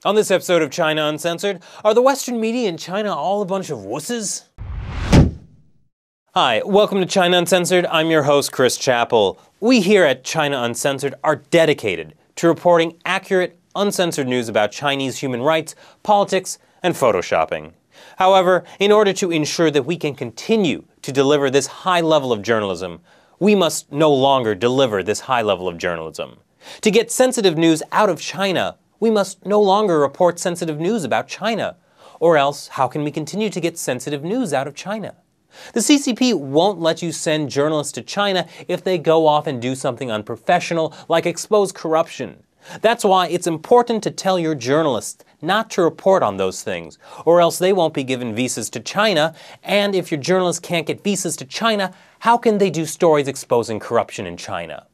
On this episode of China Uncensored, are the Western media in China all a bunch of wusses? Hi, welcome to China Uncensored. I'm your host, Chris Chappell. We here at China Uncensored are dedicated to reporting accurate, uncensored news about Chinese human rights, politics, and photoshopping. However, in order to ensure that we can continue to deliver this high level of journalism, we must no longer deliver this high level of journalism. To get sensitive news out of China, we must no longer report sensitive news about China. Or else, how can we continue to get sensitive news out of China? The CCP won't let you send journalists to China if they go off and do something unprofessional, like expose corruption. That's why it's important to tell your journalists not to report on those things, or else they won't be given visas to China, and if your journalists can't get visas to China, how can they do stories exposing corruption in China?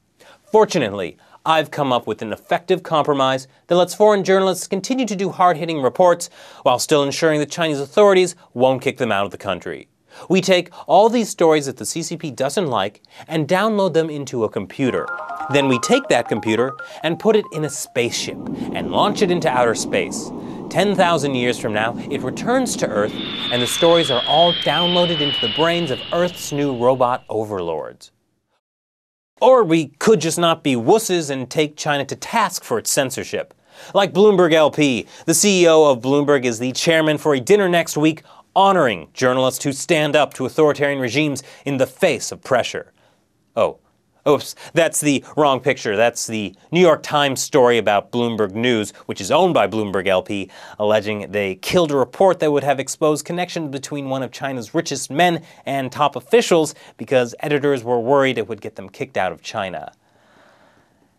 Fortunately, I've come up with an effective compromise that lets foreign journalists continue to do hard-hitting reports while still ensuring that Chinese authorities won't kick them out of the country. We take all these stories that the CCP doesn't like and download them into a computer. Then we take that computer and put it in a spaceship and launch it into outer space. 10,000 years from now, it returns to Earth and the stories are all downloaded into the brains of Earth's new robot overlords. Or we could just not be wusses and take China to task for its censorship. Like Bloomberg LP, the CEO of Bloomberg is the chairman for a dinner next week honoring journalists who stand up to authoritarian regimes in the face of pressure. Oops, that's the wrong picture. That's the New York Times story about Bloomberg News, which is owned by Bloomberg LP, alleging they killed a report that would have exposed connections between one of China's richest men and top officials because editors were worried it would get them kicked out of China.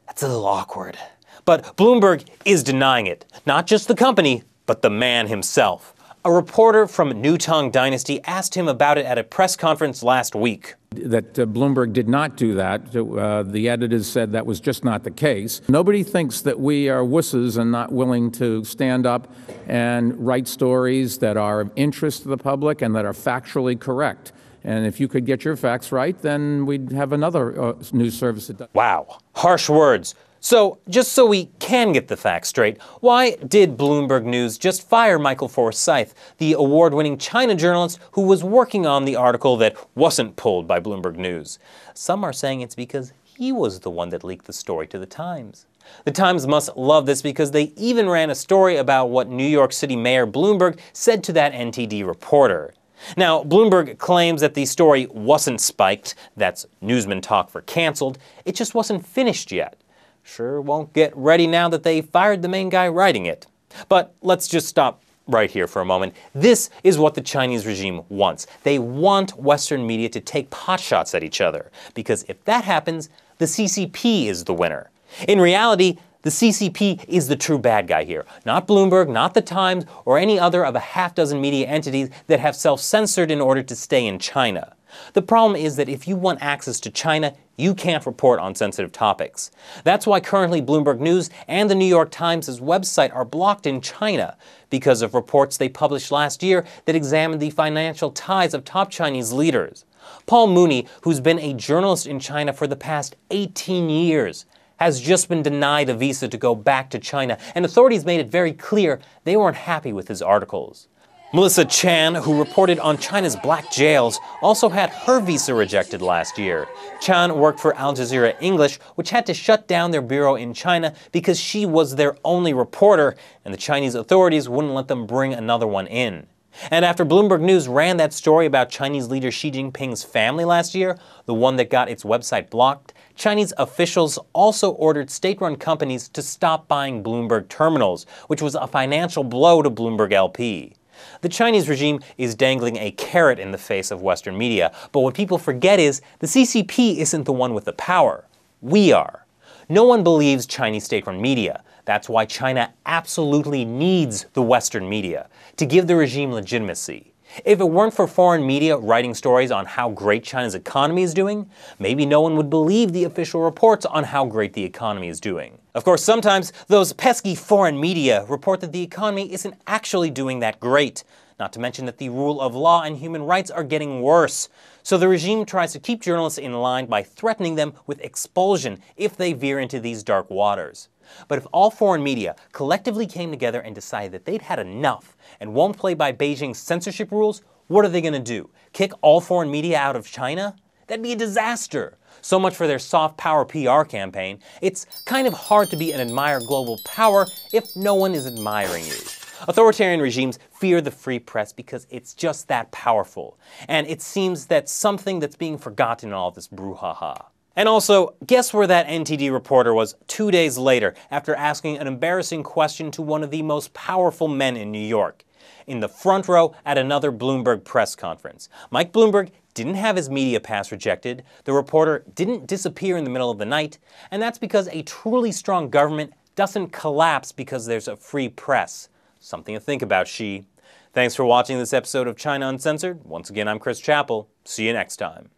That's a little awkward. But Bloomberg is denying it. Not just the company, but the man himself. A reporter from New Tang Dynasty asked him about it at a press conference last week. That Bloomberg did not do that. The editors said that was just not the case. Nobody thinks that we are wusses and not willing to stand up and write stories that are of interest to the public and that are factually correct. And if you could get your facts right, then we'd have another news service that does. Wow, harsh words. So, just so we can get the facts straight, why did Bloomberg News just fire Michael Forsyth, the award-winning China journalist who was working on the article that wasn't pulled by Bloomberg News? Some are saying it's because he was the one that leaked the story to the Times. The Times must love this because they even ran a story about what New York City Mayor Bloomberg said to that NTD reporter. Now, Bloomberg claims that the story wasn't spiked, that's newsman talk for canceled, it just wasn't finished yet. Sure won't get ready now that they fired the main guy writing it. But let's just stop right here for a moment. This is what the Chinese regime wants. They want Western media to take potshots at each other, because if that happens, the CCP is the winner. In reality, the CCP is the true bad guy here, not Bloomberg, not the Times, or any other of a half-dozen media entities that have self-censored in order to stay in China. The problem is that if you want access to China, you can't report on sensitive topics. That's why currently Bloomberg News and the New York Times' website are blocked in China because of reports they published last year that examined the financial ties of top Chinese leaders. Paul Mooney, who's been a journalist in China for the past 18 years, has just been denied a visa to go back to China, and authorities made it very clear they weren't happy with his articles. Melissa Chan, who reported on China's black jails, also had her visa rejected last year. Chan worked for Al Jazeera English, which had to shut down their bureau in China because she was their only reporter, and the Chinese authorities wouldn't let them bring another one in. And after Bloomberg News ran that story about Chinese leader Xi Jinping's family last year, the one that got its website blocked, Chinese officials also ordered state-run companies to stop buying Bloomberg terminals, which was a financial blow to Bloomberg LP. The Chinese regime is dangling a carrot in the face of Western media, but what people forget is the CCP isn't the one with the power. We are. No one believes Chinese state-run media. That's why China absolutely needs the Western media to give the regime legitimacy. If it weren't for foreign media writing stories on how great China's economy is doing, maybe no one would believe the official reports on how great the economy is doing. Of course, sometimes those pesky foreign media report that the economy isn't actually doing that great, not to mention that the rule of law and human rights are getting worse. So the regime tries to keep journalists in line by threatening them with expulsion if they veer into these dark waters. But if all foreign media collectively came together and decided that they'd had enough and won't play by Beijing's censorship rules, what are they going to do? Kick all foreign media out of China? That'd be a disaster. So much for their soft power PR campaign. It's kind of hard to be an admired global power if no one is admiring you. Authoritarian regimes fear the free press because it's just that powerful. And it seems that's something that's being forgotten in all this brouhaha. And also, guess where that NTD reporter was 2 days later after asking an embarrassing question to one of the most powerful men in New York? In the front row at another Bloomberg press conference. Mike Bloomberg didn't have his media pass rejected, the reporter didn't disappear in the middle of the night, and that's because a truly strong government doesn't collapse because there's a free press. Something to think about, Xi. Thanks for watching this episode of China Uncensored. Once again, I'm Chris Chappell. See you next time.